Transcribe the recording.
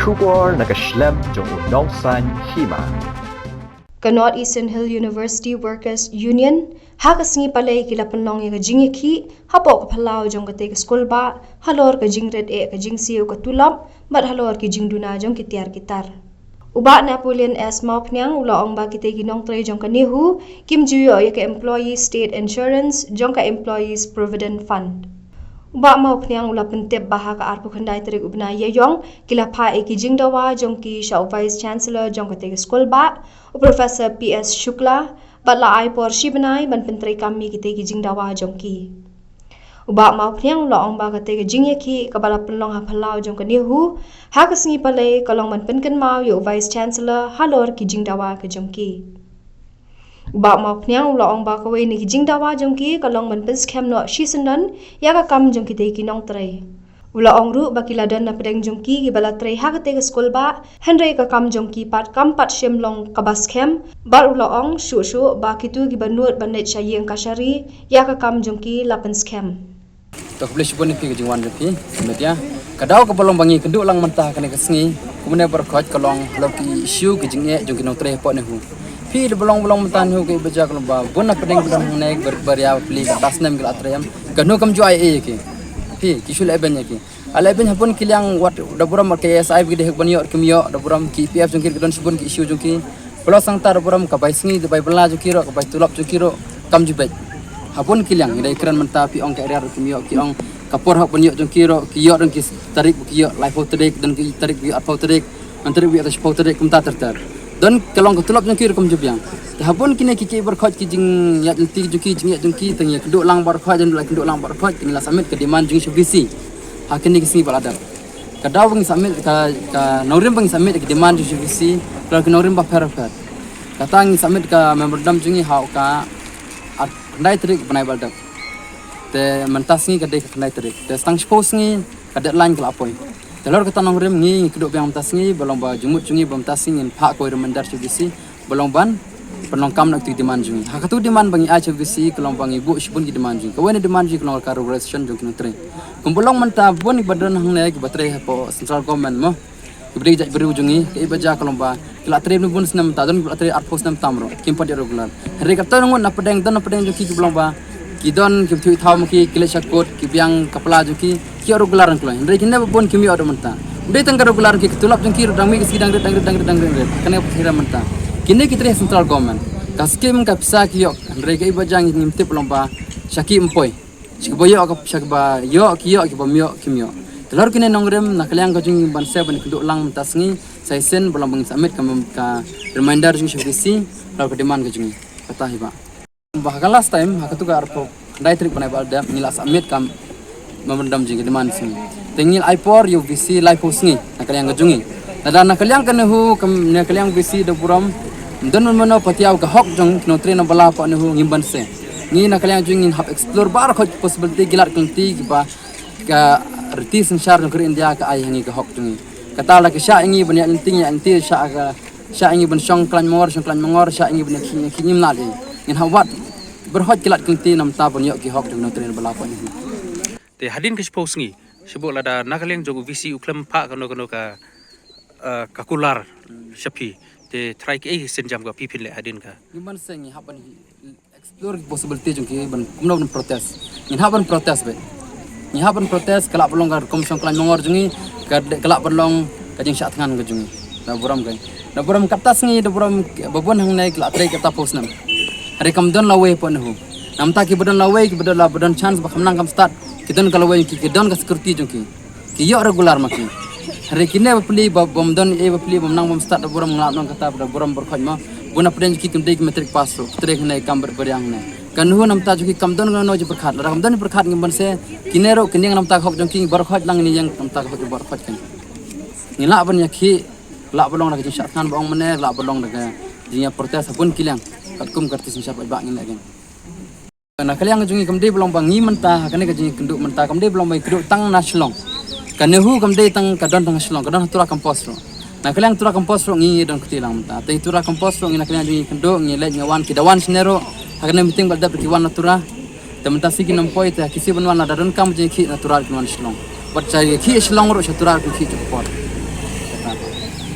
Shubor nakaslem jong unongsan hima. Ka North Eastern Hill University Workers Union hakas ngi palay kila penlong ya kajing ki hapo ka phalau jong kate ka school ba halor ka jing red e ka jing siu ka tulap mat halor ki jing duna jong kitiar gitar uba Napoleon S Maupnyang ula ong ba kite ginong tre jong ka nihu kim juyo ya ka employee state insurance jong ka employees provident fund uba Maupnyang ula pentep baha ka arpu khandai terik ubna yeyong kila pha e ki jing dawa jong ki sha vice chancellor jong kate ka school ba Professor PS Shukla batla ai por shibanai ban pentrai kami kite ki jing dawa jongki uba mau phriang lo ong ba kate ki jing yaki kabala penlong ha phalau jong kani hu ha kasngi pale kalong ban penkan mau yo vice chancellor halor ki jing dawa ka jongki uba mau phriang lo ong ba ka we ni ki jing dawa jongki kalong ban pen scam no shisandan ya ka kam jong kite ki nong trai ula ongru bakila dan na pedeng jongki gi bala trei ha kate ka skol ba henry ka kam jongki pat kam pat shemlong ka bas kem bar ula ong shu ba kitu gi banut banet shayeng kashari ya ka kam jongki lapen scam to flash pun ki jingwan repi media kadau ka bolong bangi keduk lang mentah kane ka sngi kumene berkhoj kalong loki issue ki jingye jongki no trei po ne hu pi de bolong mentah hu ki beja kalong ba bun na pedeng bedang naik berbaria pli tas nem gel atrem kanu kam ju ai ki pi kisul eben ki aleben hapun kilang wat daburam KSI gede hek banyo kimyo daburam ki PF jungkir kedon subun ki issue jungki pulau sangta daburam ka bai sngi de bai bela jukiro ka bai tulap jukiro kam jubet hapun kilang ida ikran menta pi ong ka area kimyo ki ong kapor hak banyo jungkiro ki yo dong ki tarik ki yo life outrik dan ki tarik ki outrik antri wi atas outrik kumta terter dan kalong ka tulap jungkiro kam jubyang hapun kini kiki berkhoj ki jing ya ti juki jing ya jungki tengya keduk lang berkhoj dan keduk lang berkhoj tinggal samit ke demand jing subisi hakini kisini balada kadau bang samit ka naurim bang samit ke demand jing subisi kalau ke naurim ba perfect katang samit ka member jungi hau ka ndai trik banai balada te mentas ni kadai ndai trik te stang suppose ni ka deadline kala apoi telor kata naurim ni keduk bang mentas ni balong ba jumut jungi bang mentas ni pak ko remendar subisi balong ban penongkam nak tu demand jungi hakatu demand bangi aja visi kelong bangi bu shibun ki demand jungi kawen demand jungi kelong ka regulation jungi nutre kumpulong menta bun ibadan hang ne ki batre po central government mo ibri jak beri jungi ke ibaja kelong ba kila tre bun senam ta don tre art post nam tamro kimpa regular re kata ngun na pedeng jungi ki kelong ba ki don ki tu thau ki kile shakot ki biang kapla jungi ki regular kelong re kinne bun kimi odo menta ude tang regular ki tulap jungi dang mi sidang kene phira menta kini kita central government kaskim ka pisa ki yok rega ibajang ngimte pelomba shaki empoi shikboyo ka shakba yo ki yo ki bomyo kimyo telor kini nongrem nakaliang ka jing banse ban keduk lang mentasngi saisen belombang samit ka reminder jing shobisi lalu ka demand ka jing kata hiba bahkan last time hakatu ka arpo dai trik banai balda ngilas amit kam memendam jing demand sini tengil ipor yo visi live hosngi nakaliang ka jungi dan nakaliang kan hu nakaliang visi dapuram dan mana patiau ke hok jong kino train bala pa ne hu ngimban se ni na kalian jing hab explore bar khoj possibility gilat kunti ba ka reti sensar jong India ka ai hangi ke hok jong kata la ke sha ingi banya inting ya inti sha ingi ban song klan mongor sha ingi banya kinyim nali ngin hawat berhoj gilat kunti nam ta banya ki hok jong train bala pa ne te hadin ke suppose ngi sebut lada nakalian jogo visi uklam pa kano ka kakular shapi te try ke senjam ga pipin le hadin ka ngimban se ngi haban explore possibility jong ki ban kumno ban protest ngin haban protest be ngi haban protest kala belong gar komsong klan mongor jungi kala belong ka jing sha thangan ga jungi na buram katas ngi da buram babon hang naik la trai kata post nam hari kam don lawe pon hu nam ta ki badon lawe ki badon chance ba kamnang kam start kidon kala we ki don ka security jong ki yo regular maki hari kini bapli bom don bapli bom nang bom start da buram nglap nang kata da buram berkhoj ma buna pren ki kemdei metric pass ro trek nai kam beryang ne kan hu nam ta juki kam don no je berkhat la kam don berkhat ngim ban se kinero kining nam ta khok jong ki berkhoj lang ni yang nam ta khok berkhoj kan ngila ban yakhi la bolong la ki shat kan bong mane la bolong da jinya protes pun kilang katkum kartis shat ba ngin lagi na kaliang jungi kemdei bolong bangi mentah kan ka jingi kenduk mentah kemdei bolong bai kenduk tang naslong kanehu kamdei tang kadon tang slong kadon tura kampos ro na kaliang tura kampos ro ngi don kutilang ta te tura kampos ro ngi na kaliang ji kendo ngi le ngawan kidawan snero hakane meeting balda kiwan natura te menta sigi nampoi te kisi banwan na dadon kam ji ki natural kiwan slong bat chai ki slong ro natural ki chupor Nah